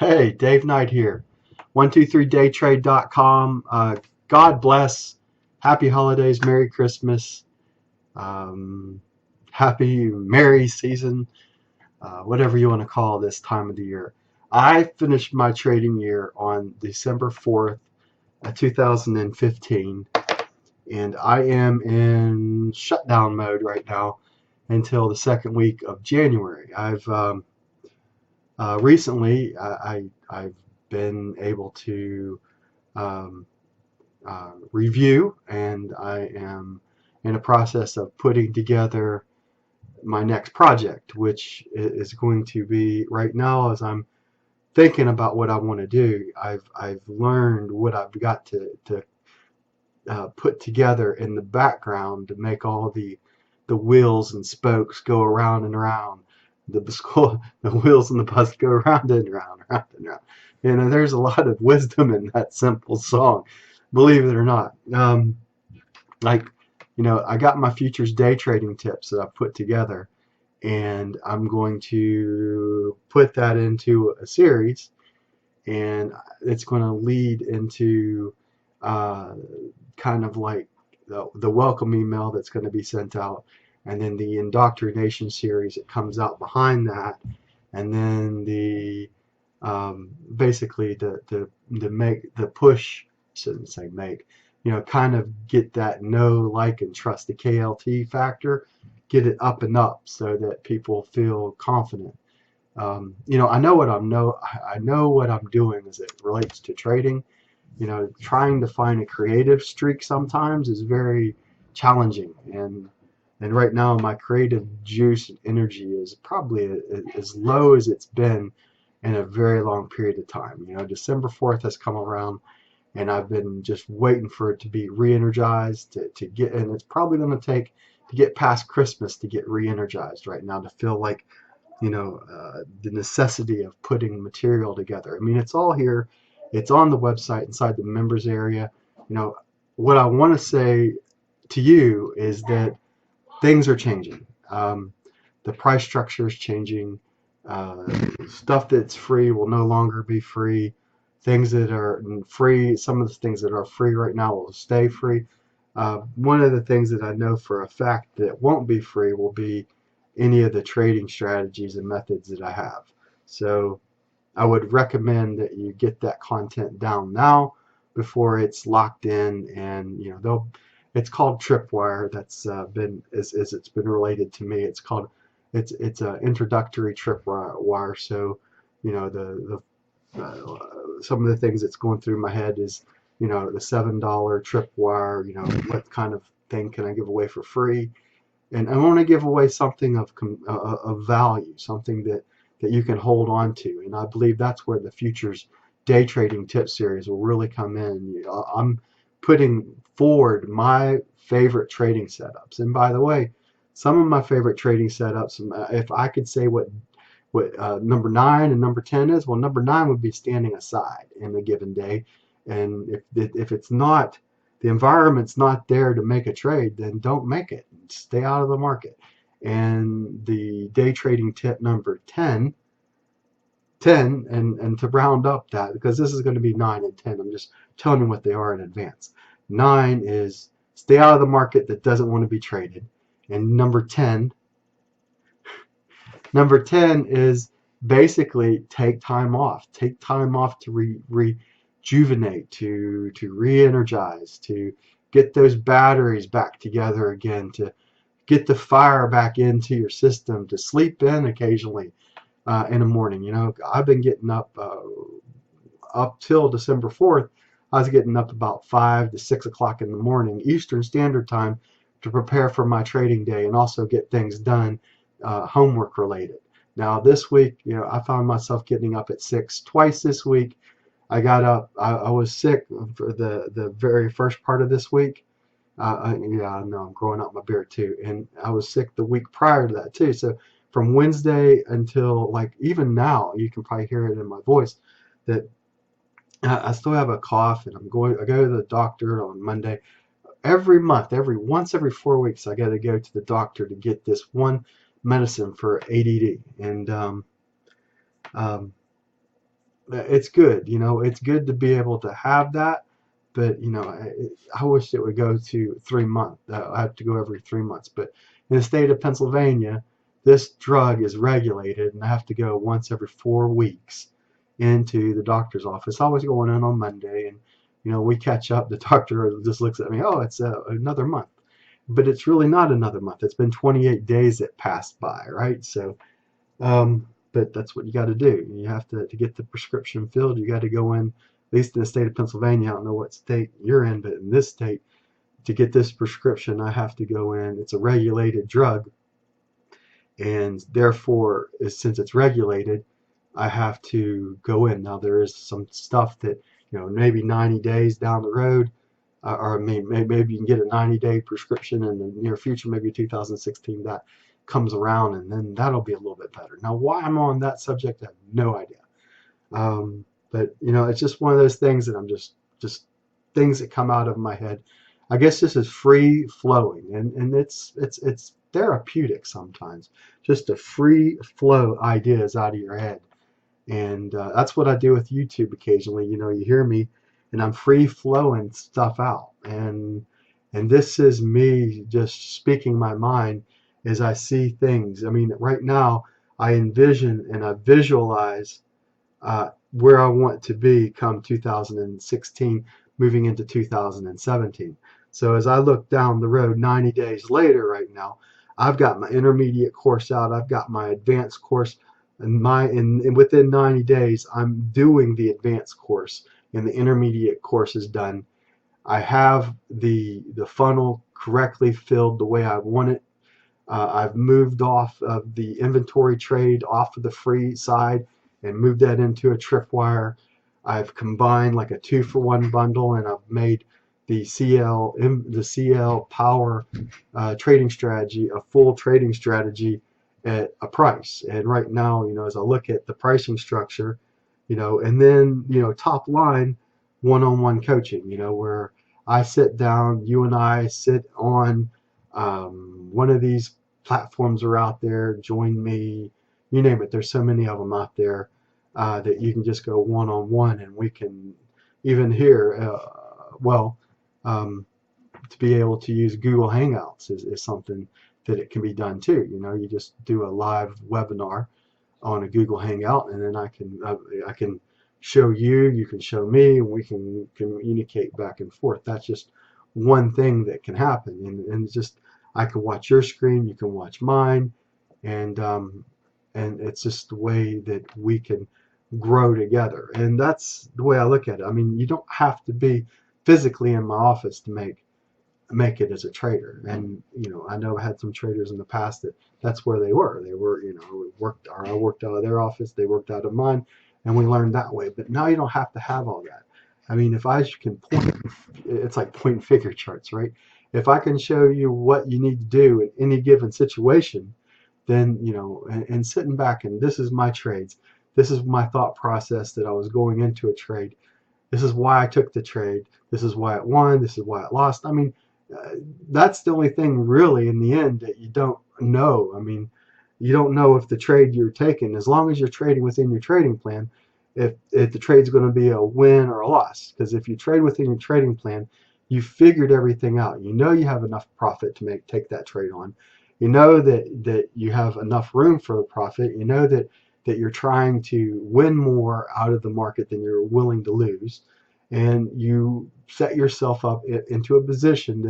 Hey, Dave Knight here. 123daytrade.com. God bless. Happy holidays. Merry Christmas. Um, happy Merry season. Whatever you want to call this time of the year. I finished my trading year on December 4th, 2015, and I am in shutdown mode right now until the second week of January. I've recently I've been able to um, review, and I am in a process of putting together my next project, which is going to be right now as I'm thinking about what I want to do. I've learned what I've got to put together in the background to make all the wheels and spokes go around and around. The wheels and the bus go around and around, around and around. There's a lot of wisdom in that simple song, believe it or not. Like, I got my futures day trading tips that I put together, and I'm going to put that into a series, and it's going to lead into uh, kind of like the welcome email that's going to be sent out, and then the indoctrination series that comes out behind that, and then the basically the make the push, shouldn't say make, kind of get that know, like, and trust, the KLT factor, get it up and up so that people feel confident. I know what I know what I'm doing as it relates to trading. Trying to find a creative streak sometimes is very challenging, and right now my creative juice and energy is probably as low as it's been in a very long period of time. December 4th has come around, and I've been just waiting for it to be re-energized to get, and it's probably going to take to get past Christmas to get re-energized right now, to feel like the necessity of putting material together. I mean, it's all here. It's on the website inside the members area. You know, what I want to say to you is that things are changing. The price structure is changing. Uh, Stuff that's free will no longer be free. Things that are free, some of the things that are free right now will stay free. One of the things that I know for a fact that won't be free will be any of the trading strategies and methods that I have. So I would recommend that you get that content down now before it's locked in, and they'll. It's called Tripwire. That's been as it's been related to me. It's an introductory tripwire. So the some of the things that's going through my head is the $7 tripwire. What kind of thing can I give away for free? And I want to give away something of value, something that you can hold on to. And I believe that's where the futures day trading tip series will really come in. I'm putting forward my favorite trading setups. And by the way, some of my favorite trading setups, if I could say what number 9 and number 10 is, well, number 9 would be standing aside in a given day. And if it's not, the environment's not there to make a trade, then don't make it. Stay out of the market. And the day trading tip number 10, and to round up that, because this is going to be 9 and 10, I'm just telling you what they are in advance. 9 is stay out of the market that doesn't want to be traded. And number 10 is basically take time off. Take time off to rejuvenate, to re-energize, to get those batteries back together again, to get the fire back into your system, to sleep in occasionally in the morning. I've been getting up till December 4th. I was getting up about 5 to 6 o'clock in the morning Eastern Standard Time to prepare for my trading day and also get things done, homework related. Now this week, I found myself getting up at 6 twice this week. I got up. I was sick for the very first part of this week. Yeah, I know I'm growing out my beard too, and I was sick the week prior to that too. So from Wednesday until, like, even now, you can probably hear it in my voice that I still have a cough, and I go to the doctor on Monday. Every month, every 4 weeks, I got to go to the doctor to get this one medicine for ADD. And um, it's good. It's good to be able to have that. But I wish it would go to 3 months. I have to go every 3 months. But in the state of Pennsylvania, this drug is regulated, and I have to go once every 4 weeks into the doctor's office. I always going in on Monday, and we catch up. The doctor just looks at me. Oh, it's another month, but it's really not another month. It's been 28 days that passed by, right? So but that's what you got to do. You have to get the prescription filled. You got to go in, at least in the state of Pennsylvania. I don't know what state you're in, but in this state, to get this prescription, I have to go in. It's a regulated drug, and therefore, since it's regulated, I have to go in. Now, there is some stuff that, maybe 90 days down the road, or maybe you can get a 90-day prescription in the near future, maybe 2016, that comes around, and then that'll be a little bit better. Now, why I'm on that subject, I have no idea. But it's just one of those things that I'm just things that come out of my head. I guess this is free flowing, and it's therapeutic sometimes, just to free flow ideas out of your head. And that's what I do with YouTube occasionally. You hear me, and I'm free flowing stuff out, and this is me just speaking my mind as I see things. I mean, right now I envision and I visualize where I want to be come 2016, moving into 2017. So as I look down the road 90 days later right now, I've got my intermediate course out, I've got my advanced course, and within 90 days, I'm doing the advanced course, and the intermediate course is done. I have the funnel correctly filled the way I want it. I've moved off of the inventory trade off of the free side and moved that into a tripwire. I've combined like a 2-for-1 bundle, and I've made the CL power trading strategy a full trading strategy at a price. And right now, as I look at the pricing structure, and then top line one-on-one coaching, where I sit down, you and I sit on one of these platforms are out there. Join me, you name it. There's so many of them out there that you can just go one-on-one, and we can even here. Well, to be able to use Google Hangouts is something that it can be done too. You just do a live webinar on a Google Hangout, and then I can show you, you can show me, and we can communicate back and forth. That's just one thing that can happen, and it's just I can watch your screen, you can watch mine, and it's just the way that we can grow together. And that's the way I look at it. I mean, you don't have to be physically in my office to make it as a trader. And I know I had some traders in the past that's where they were. They were, I worked out of their office, they worked out of mine, and we learned that way. But now you don't have to have all that. I mean, if I can point, it's like point and figure charts, right? If I can show you what you need to do in any given situation, then and sitting back, and this is my trades, this is my thought process that I was going into a trade, this is why I took the trade, this is why it won, this is why it lost. I mean, uh, that's the only thing really in the end that you don't know. I mean, you don't know if the trade you're taking, as long as you're trading within your trading plan, if the trade's going to be a win or a loss. Because if you trade within your trading plan, you figured everything out. You have enough profit to take that trade on. You know that you have enough room for the profit. You know that you're trying to win more out of the market than you're willing to lose, and you set yourself up into a position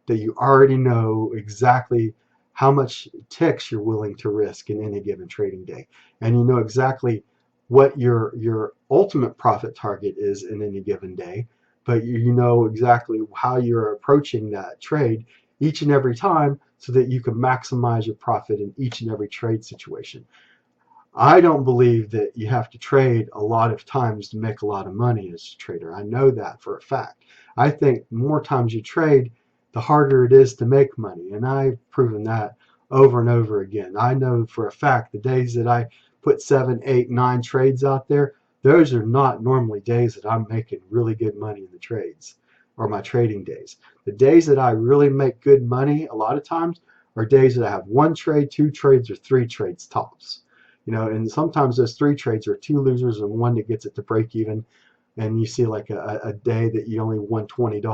that you already know exactly how much ticks you're willing to risk in any given trading day, and you know exactly what your ultimate profit target is in any given day, but you know exactly how you're approaching that trade each and every time so that you can maximize your profit in each and every trade situation. I don't believe that you have to trade a lot of times to make a lot of money as a trader. I know that for a fact. I think the more times you trade, the harder it is to make money. And I've proven that over and over again. I know for a fact the days that I put 7, 8, 9 trades out there, those are not normally days that I'm making really good money in the trades or my trading days. The days that I really make good money a lot of times are days that I have 1 trade, 2 trades, or 3 trades tops. and sometimes those 3 trades are 2 losers and one that gets it to break even, and you see like a day that you only won $20,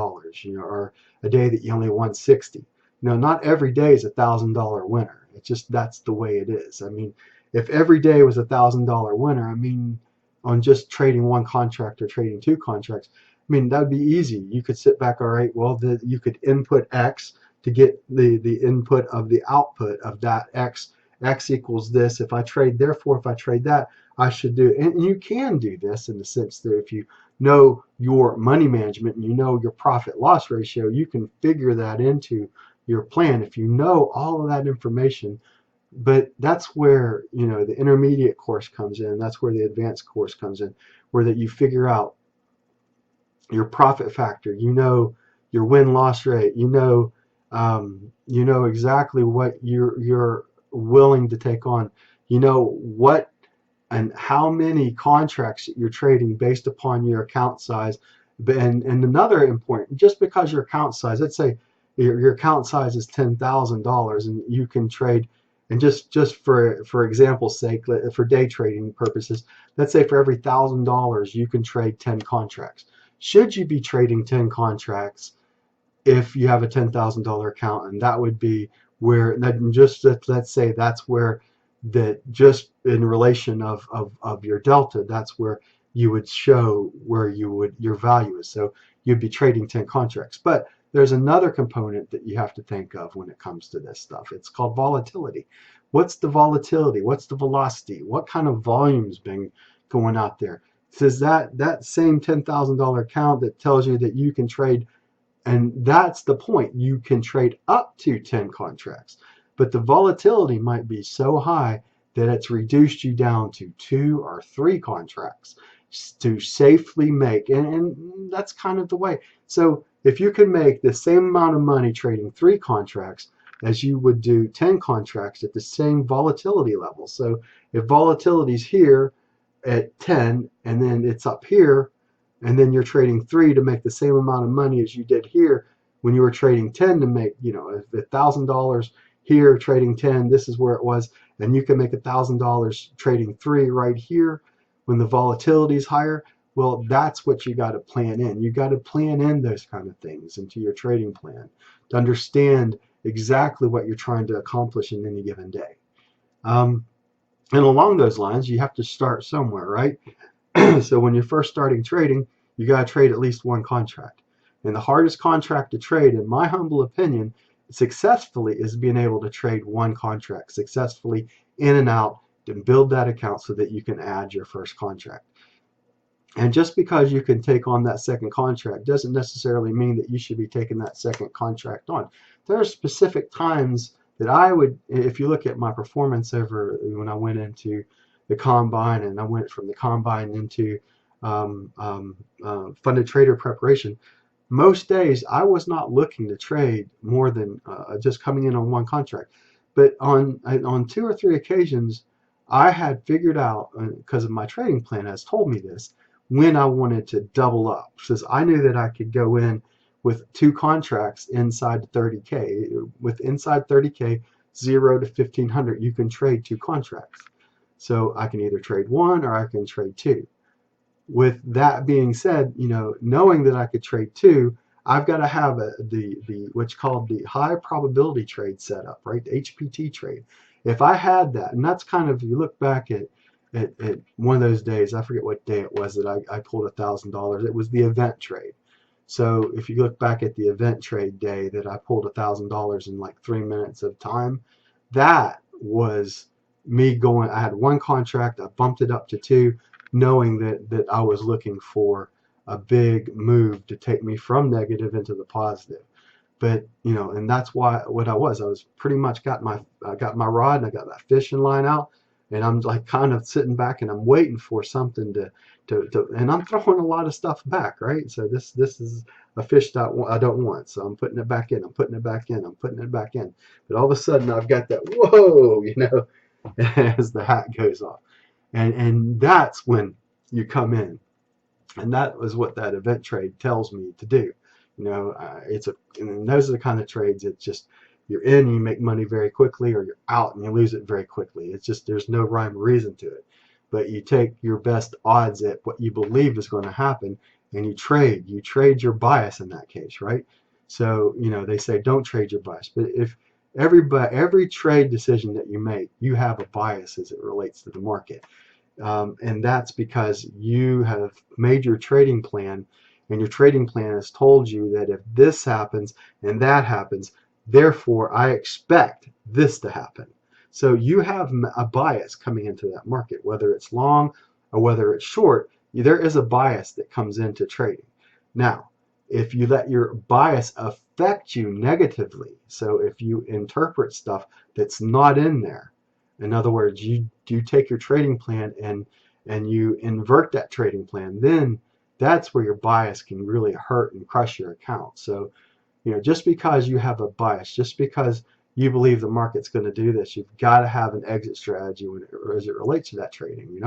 or a day that you only won 60. Not every day is $1,000 winner. It's just that's the way it is. I mean, if every day was $1,000 winner, I mean, on just trading one contract or trading 2 contracts, I mean, that would be easy. You could sit back, all right, well, you could input X to get the input of the output of that X. X equals this. If I trade, therefore, if I trade that, I should do. And you can do this in the sense that if you know your money management and you know your profit loss ratio, you can figure that into your plan if you know all of that information. But that's where the intermediate course comes in. That's where the advanced course comes in, where that you figure out your profit factor, your win loss rate, exactly what you're willing to take on, what and how many contracts you're trading based upon your account size. And another important, just because your account size, let's say your account size is $10,000 and you can trade, and just for example's sake, for day trading purposes, let's say for every $1,000 you can trade 10 contracts. Should you be trading 10 contracts if you have a $10,000 account? And that would be where, just let's say that's where, that just in relation of your delta, that's where you would show where your value is. So you'd be trading 10 contracts. But there's another component that you have to think of when it comes to this stuff. It's called volatility. What's the volatility? What's the velocity? What kind of volume's been going out there? Says that same $10,000 account that tells you that you can trade, and that's the point. You can trade up to 10 contracts, but the volatility might be so high that it's reduced you down to 2 or 3 contracts to safely make. And that's kind of the way. So if you can make the same amount of money trading 3 contracts as you would do 10 contracts at the same volatility level. So if volatility's here at 10 and then it's up here, and then you're trading 3 to make the same amount of money as you did here when you were trading 10 to make, $1,000 here trading 10, this is where it was, and you can make $1,000 trading 3 right here when the volatility is higher. Well, that's what you got to plan in. You got to plan in those kind of things into your trading plan to understand exactly what you're trying to accomplish in any given day. And along those lines, you have to start somewhere, right? So when you're first starting trading, you got to trade at least 1 contract. And the hardest contract to trade, in my humble opinion, successfully, is being able to trade 1 contract successfully in and out and build that account so that you can add your first contract. And just because you can take on that second contract doesn't necessarily mean that you should be taking that second contract on. There are specific times that I would, if you look at my performance over when I went into the combine and I went from the combine into funded trader preparation, most days I was not looking to trade more than just coming in on 1 contract. But on 2 or 3 occasions, I had figured out, because of my trading plan has told me this, when I wanted to double up. Because I knew that I could go in with 2 contracts inside 30K. With inside 30K, 0 to 1500, you can trade 2 contracts. So I can either trade 1 or I can trade 2. With that being said, knowing that I could trade 2, I've got to have the what's called the high probability trade set up, right? The HPT trade. If I had that, and that's kind of, you look back at one of those days, I forget what day it was that I pulled $1,000. It was the event trade. So if you look back at the event trade day that I pulled $1,000 in like 3 minutes of time, that was me going, I had 1 contract, I bumped it up to 2, knowing that I was looking for a big move to take me from negative into the positive. But and that's what I was pretty much I got my rod and I got that fishing line out, and I'm like kind of sitting back and I'm waiting for something to and I'm throwing a lot of stuff back, right? So this is a fish that I don't want, so I'm putting it back in, I'm putting it back in, I'm putting it back in. But all of a sudden I've got that whoa, as the hat goes off. And that's when you come in. And that was what that event trade tells me to do. And those are the kind of trades that just, you're in and you make money very quickly, or you're out and you lose it very quickly. It's just there's no rhyme or reason to it. But you take your best odds at what you believe is going to happen, and you trade. You trade your bias in that case, right? So they say don't trade your bias, but if every trade decision that you make, you have a bias as it relates to the market. And that's because you have made your trading plan, and your trading plan has told you that if this happens and that happens, therefore I expect this to happen. So you have a bias coming into that market, whether it's long or whether it's short. There is a bias that comes into trading. Now, if you let your bias affect you negatively, so if you interpret stuff that's not in there, in other words, you take your trading plan and you invert that trading plan, then that's where your bias can really hurt and crush your account. So, just because you have a bias, just because you believe the market's going to do this, you've got to have an exit strategy as it relates to that trading.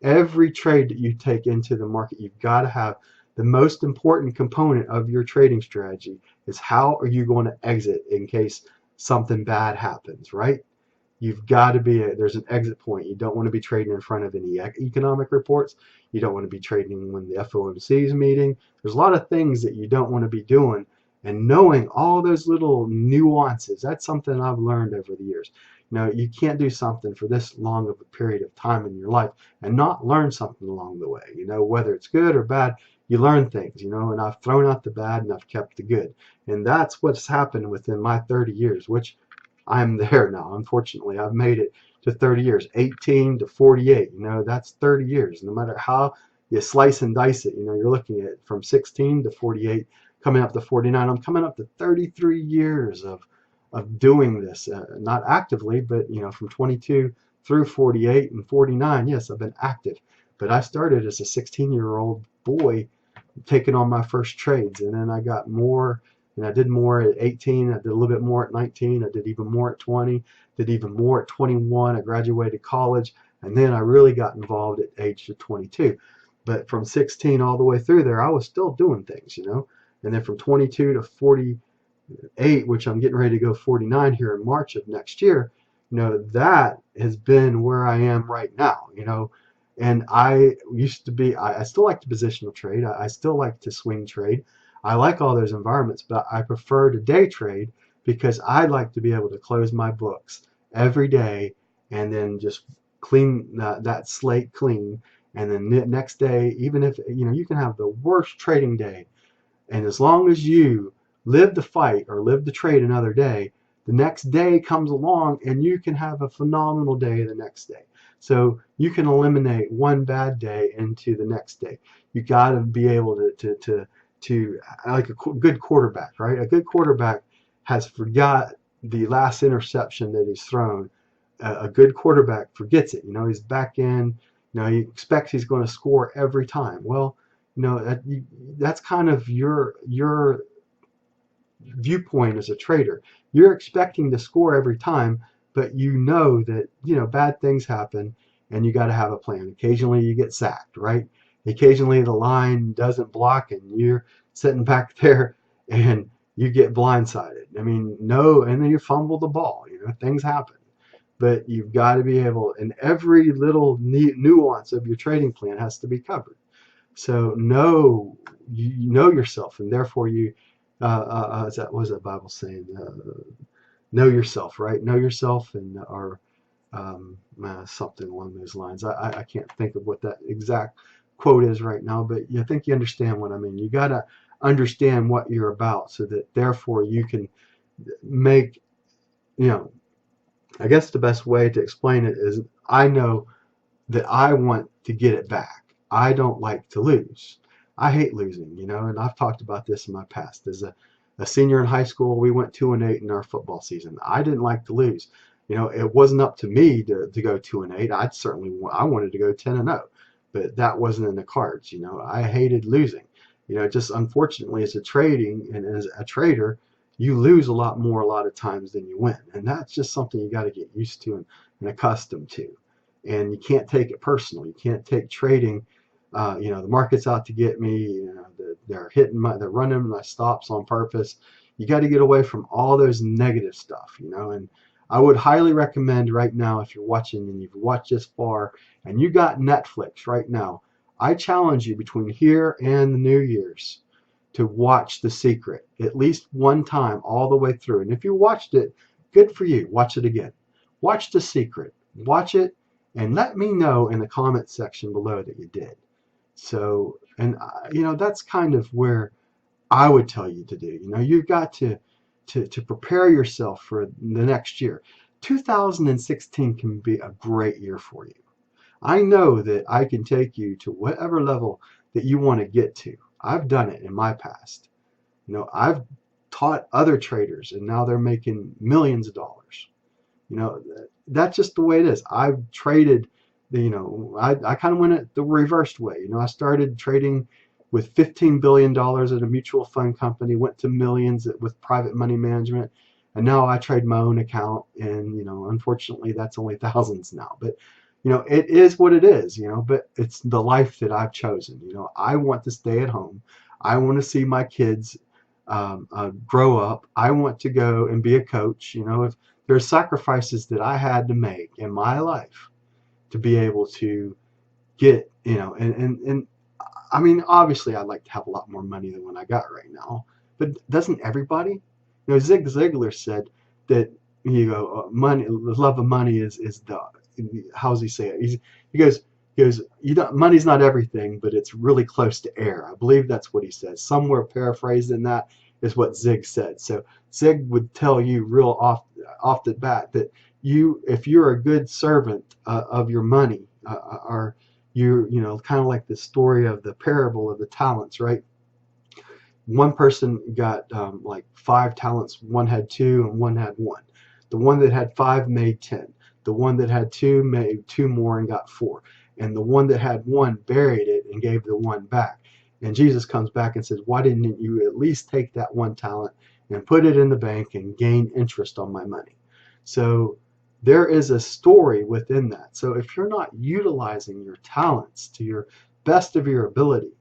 Every trade that you take into the market, you've got to have the most important component of your trading strategy is how are you going to exit in case something bad happens, right? You've got to there's an exit point. You don't want to be trading in front of any economic reports. You don't want to be trading when the FOMC is meeting. There's a lot of things that you don't want to be doing. And knowing all those little nuances, that's something I've learned over the years. You can't do something for this long of a period of time in your life and not learn something along the way. Whether it's good or bad, you learn things, and I've thrown out the bad and I've kept the good. And that's what's happened within my 30 years, which I'm there now. Unfortunately, I've made it to 30 years, 18 to 48. That's 30 years. No matter how you slice and dice it, you're looking at from 16 to 48, coming up to 49. I'm coming up to 33 years of doing this, not actively, but from 22 through 48 and 49. Yes, I've been active, but I started as a 16-year-old boy taking on my first trades, and then I got more. And I did more at 18. I did a little bit more at 19. I did even more at 20. Did even more at 21. I graduated college, and then I really got involved at age of 22. But from 16 all the way through there, I was still doing things, And then from 22 to 48, which I'm getting ready to go 49 here in March of next year, that has been where I am right now, And I used to be, I still like to positional trade. I still like to swing trade. I like all those environments, but I prefer to day trade because I like to be able to close my books every day and then just clean that slate clean. And then the next day, even if you can have the worst trading day, and as long as you live the fight or live the trade another day, the next day comes along and you can have a phenomenal day the next day. So you can eliminate one bad day into the next day. You got to be able to like a good quarterback, right? A good quarterback has forgot the last interception that he's thrown. A good quarterback forgets it. He's back in. He expects he's going to score every time. Well, that's kind of your viewpoint as a trader. You're expecting to score every time, but that bad things happen, and you got to have a plan. Occasionally you get sacked, right? Occasionally the line doesn't block, and you're sitting back there and you get blindsided. No, and then you fumble the ball. Things happen. But you've got to be able, and every little nuance of your trading plan has to be covered. So you know yourself, and therefore you, what was that Bible saying? Know yourself, right? Know yourself, and or something along those lines. I can't think of what that exact quote is right now, but I think you understand what I mean. You got to understand what you're about, so that therefore you can make, I guess the best way to explain it is I know that I want to get it back. I don't like to lose. I hate losing, and I've talked about this in my past. As a senior in high school, we went 2-8 in our football season. I didn't like to lose. It wasn't up to me to go 2-8. I wanted to go 10-0, but that wasn't in the cards. I hated losing. Just unfortunately, as a trading and as a trader, you lose a lot more a lot of times than you win, and that's just something you got to get used to and accustomed to. And you can't take it personal. You can't take trading. The market's out to get me. They're running my stops on purpose. You got to get away from all those negative stuff, and I would highly recommend right now, if you're watching and you've watched this far and you got Netflix right now, I challenge you between here and the New Year's to watch The Secret at least one time all the way through. And if you watched it, good for you. Watch it again. Watch The Secret. Watch it and let me know in the comment section below that you did. So, and that's kind of where I would tell you to do. You've got to prepare yourself for the next year. 2016 can be a great year for you. I know that I can take you to whatever level that you want to get to. I've done it in my past. I've taught other traders and now they're making millions of dollars. That's just the way it is. I've traded, I kind of went it the reversed way. I started trading with $15 billion at a mutual fund company, went to millions with private money management. And now I trade my own account. And, unfortunately, that's only thousands now. But, it is what it is, but it's the life that I've chosen. I want to stay at home. I want to see my kids grow up. I want to go and be a coach. If there's sacrifices that I had to make in my life to be able to get, and I mean, obviously I'd like to have a lot more money than what I got right now, but doesn't everybody? Zig Ziglar said that, money, the love of money is the, how's he say it? He goes, money's not everything, but it's really close to air. I believe that's what he says. Somewhere paraphrased in that is what Zig said. So Zig would tell you real off the bat that if you're a good servant of your money, or kind of like the story of the parable of the talents, right? One person got like 5 talents, one had 2 and one had 1. The one that had 5 made 10. The one that had 2 made 2 more and got 4. And the one that had 1 buried it and gave the 1 back. And Jesus comes back and says, why didn't you at least take that 1 talent and put it in the bank and gain interest on my money? So there is a story within that. So if you're not utilizing your talents to your best of your ability,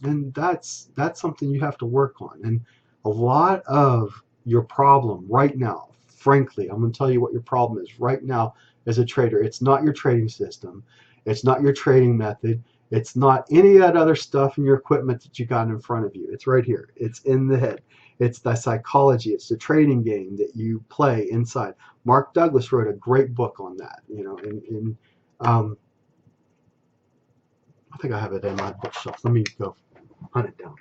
then that's something you have to work on. And a lot of your problem right now, frankly, I'm going to tell you what your problem is right now as a trader. It's not your trading system. It's not your trading method. It's not any of that other stuff in your equipment that you got in front of you. It's right here. It's in the head. It's the psychology. It's the trading game that you play inside. Mark Douglas wrote a great book on that. I think I have it in my bookshelf. Let me go hunt it down.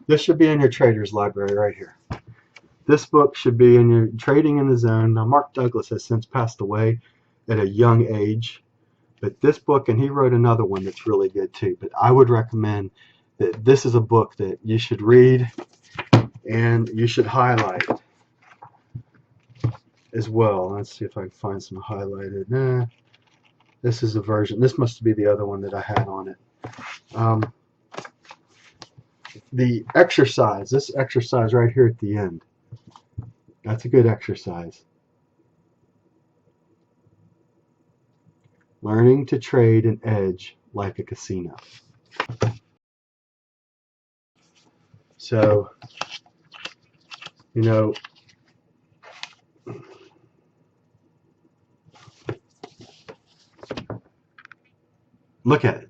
This should be in your trader's library right here. This book should be in your Trading in the Zone. Now, Mark Douglas has since passed away at a young age, but this book, and he wrote another one that's really good too, but I would recommend that this is a book that you should read and you should highlight as well. Let's see if I can find some highlighted. This is a version. This must be the other one that I had on it. The exercise, this exercise right here at the end, that's a good exercise. Learning to trade an edge like a casino. So, look at it.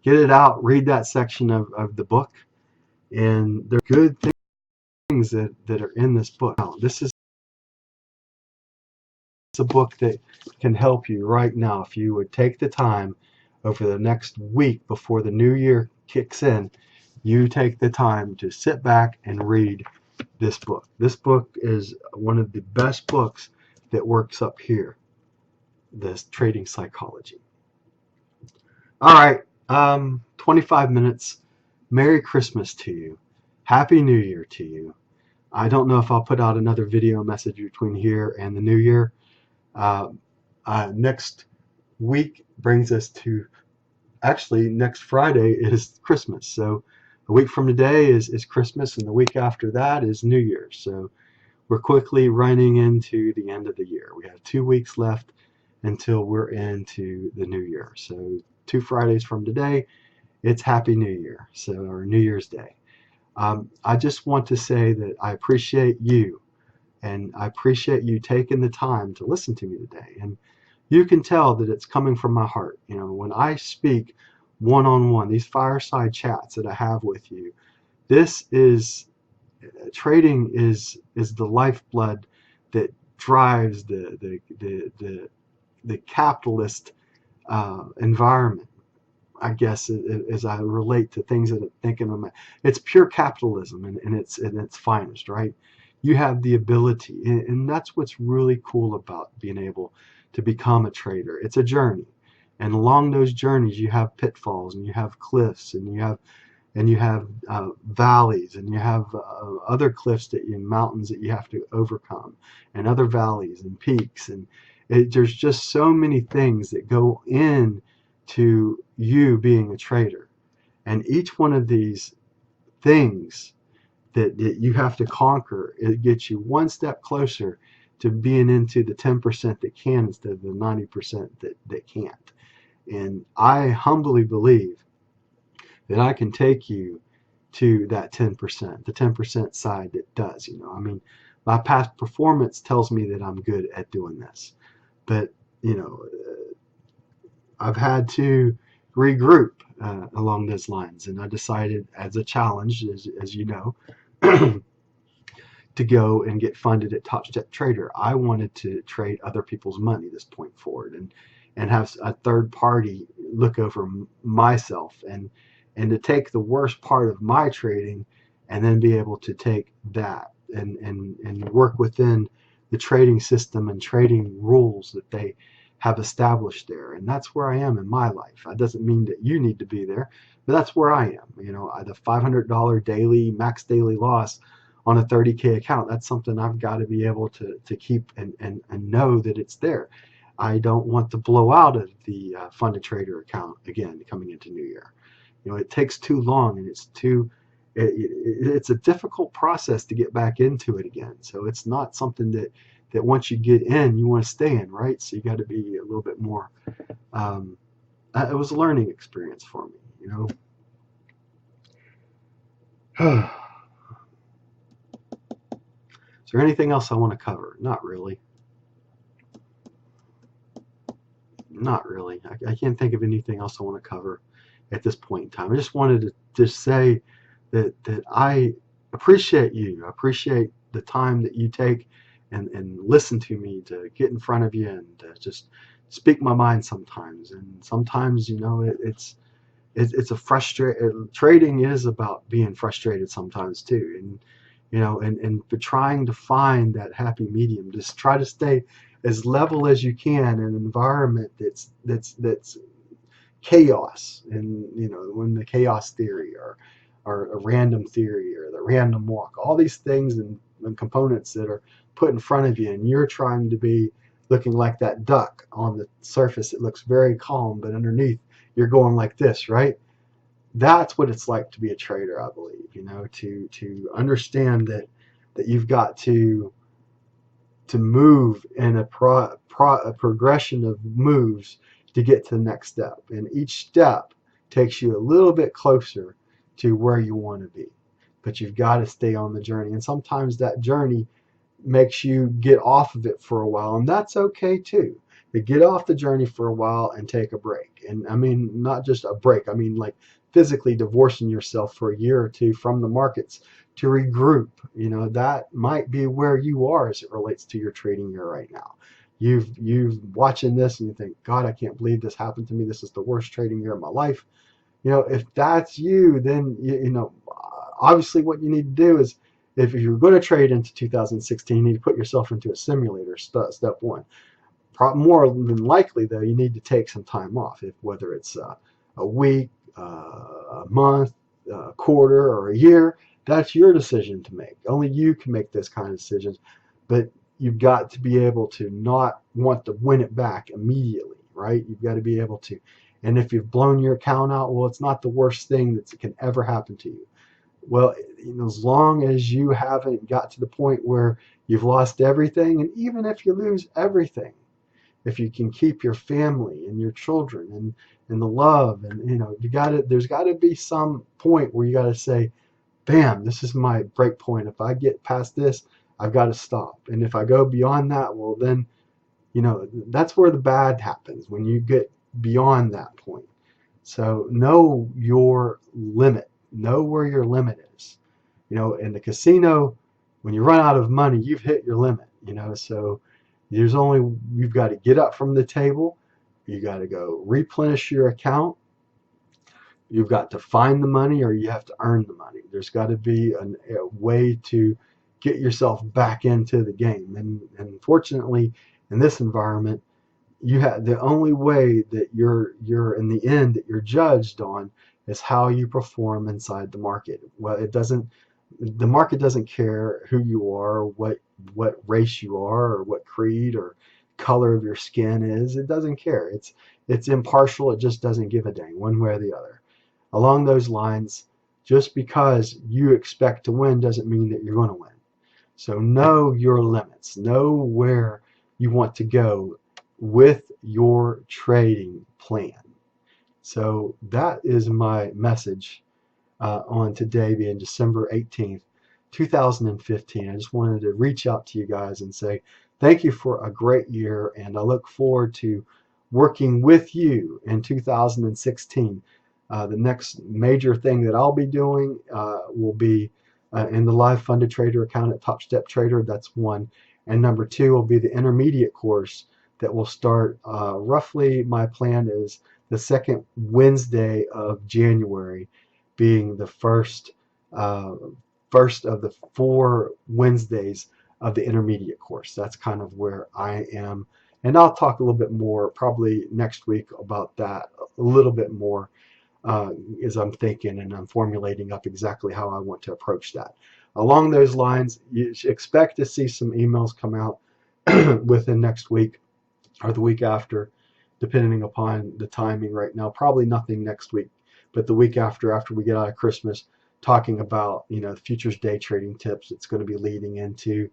Get it out, read that section of the book, and there are good things that are in this book. Now, this is a book that can help you right now. If you would take the time over the next week before the new year kicks in, you take the time to sit back and read this book. This book is one of the best books that works up here, this trading psychology. All right, 25 minutes. Merry Christmas to you. Happy New Year to you. I don't know if I'll put out another video message between here and the New Year. Next week brings us to, actually next Friday is Christmas. So a week from today is Christmas, and the week after that is New Year's. So we're quickly running into the end of the year. We have 2 weeks left until we're into the new year. So 2 Fridays from today, it's Happy New Year, so or New Year's Day. I just want to say that I appreciate you, and I appreciate you taking the time to listen to me today. And you can tell that it's coming from my heart. When I speak one-on-one, these fireside chats that I have with you, this is trading is the lifeblood that drives the capitalist environment. I guess as I relate to things that I'm thinking of, it's pure capitalism in its finest, right? You have the ability, and that's what's really cool about being able to become a trader. It's a journey, and along those journeys, you have pitfalls, and you have cliffs, and you have valleys, and you have other cliffs and mountains that you have to overcome, and other valleys and peaks, and there's just so many things that go in to you being a trader, and each one of these things that you have to conquer, it gets you one step closer to being into the 10% that can instead of the 90% that can't. And I humbly believe that I can take you to that 10%, the 10% side that does. I mean, my past performance tells me that I'm good at doing this, but you know, I've had to regroup along those lines, and I decided as a challenge, as you know, to go and get funded at Top Step Trader. I wanted to trade other people's money this point forward, and have a third party look over myself, and to take the worst part of my trading and then be able to take that and work within the trading system and trading rules that they have established there. And that's where I am in my life. That doesn't mean that you need to be there, but that's where I am. The $500 daily max daily loss on a 30K account, that's something I've got to be able to keep and know that it's there. I don't want to blow out of the funded trader account again coming into New Year. It takes too long, and it's a difficult process to get back into it again. So it's not something that once you get in, you want to stay in, right? So you got to be a little bit more. It was a learning experience for me. Is there anything else I want to cover? Not really. Not really. I can't think of anything else I want to cover at this point in time. I just wanted to just say that I appreciate you. I appreciate the time that you take and listen to me, to get in front of you and just speak my mind sometimes. And sometimes, it's a trading is about being frustrated sometimes too. And for trying to find that happy medium, just try to stay as level as you can in an environment that's chaos. And when the chaos theory or a random theory or the random walk, all these things and components that are put in front of you, and you're trying to be looking like that duck on the surface. It looks very calm, but underneath you're going like this, right? That's what it's like to be a trader, I believe. To understand that you've got to move in a progression of moves to get to the next step, and each step takes you a little bit closer to where you want to be, but you've got to stay on the journey, and sometimes that journey makes you get off of it for a while, and that's okay too. But get off the journey for a while and take a break. And I mean, not just a break, I mean like physically divorcing yourself for a year or two from the markets to regroup. That might be where you are as it relates to your trading year right now. You've watching this and you think, God, I can't believe this happened to me. This is the worst trading year of my life. If that's you, then obviously what you need to do is, if you're going to trade into 2016, you need to put yourself into a simulator. Step one. More than likely, though, you need to take some time off, whether it's a week, a month, a quarter, or a year. That's your decision to make. Only you can make those kind of decisions. But you've got to be able to not want to win it back immediately, right? You've got to be able to. And if you've blown your account out, well, it's not the worst thing that can ever happen to you. Well, as long as you haven't got to the point where you've lost everything, and even if you lose everything, if you can keep your family and your children and the love, and you got to there's got to be some point where you got to say, bam, this is my break point. If I get past this, I've got to stop. And if I go beyond that, well, then, that's where the bad happens, when you get beyond that point. So know your limit. Know where your limit is. In the casino, when you run out of money, you've hit your limit. So you've got to get up from the table. You got to go replenish your account. You've got to find the money, or you have to earn the money. There's got to be a way to get yourself back into the game. And fortunately, in this environment, you have the only way that you're in the end that you're judged on is how you perform inside the market. Well, the market doesn't care who you are, what race you are, or what creed or color of your skin is. It doesn't care. It's impartial. It just doesn't give a dang one way or the other. Along those lines, just because you expect to win doesn't mean that you're going to win. So know your limits. Know where you want to go with your trading plan. So that is my message on today, being December 18th, 2015. I just wanted to reach out to you guys and say thank you for a great year, and I look forward to working with you in 2016. The next major thing that I'll be doing will be in the live funded trader account at Top Step Trader. That's one. And number two will be the intermediate course that will start roughly, my plan is the second Wednesday of January, being the first of the 4 Wednesdays of the intermediate course. That's kind of where I am. And I'll talk a little bit more probably next week about that a little bit more as I'm thinking and I'm formulating up exactly how I want to approach that. Along those lines, you should expect to see some emails come out within next week or the week after, depending upon the timing right now. Probably nothing next week, but the week after we get out of Christmas, talking about futures day trading tips. It's going to be leading into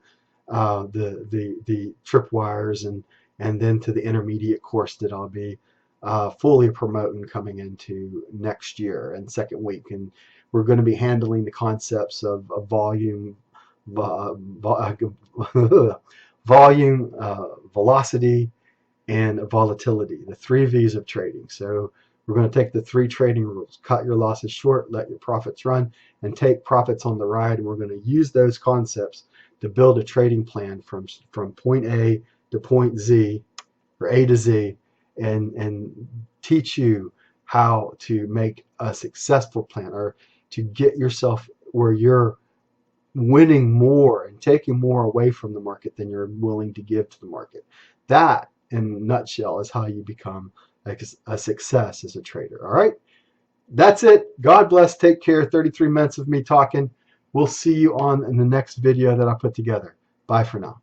the tripwires and then to the intermediate course that I'll be fully promoting coming into next year and second week. And we're going to be handling the concepts of volume, volume, velocity, and volatility, the 3 V's of trading. So we're going to take the 3 trading rules: cut your losses short, let your profits run, and take profits on the ride. And we're going to use those concepts to build a trading plan from point A to point Z, or A to Z, and teach you how to make a successful plan, or to get yourself where you're winning more and taking more away from the market than you're willing to give to the market. That, in a nutshell, is how you become a success as a trader. All right. That's it. God bless. Take care. 33 minutes of me talking. We'll see you on in the next video that I put together. Bye for now.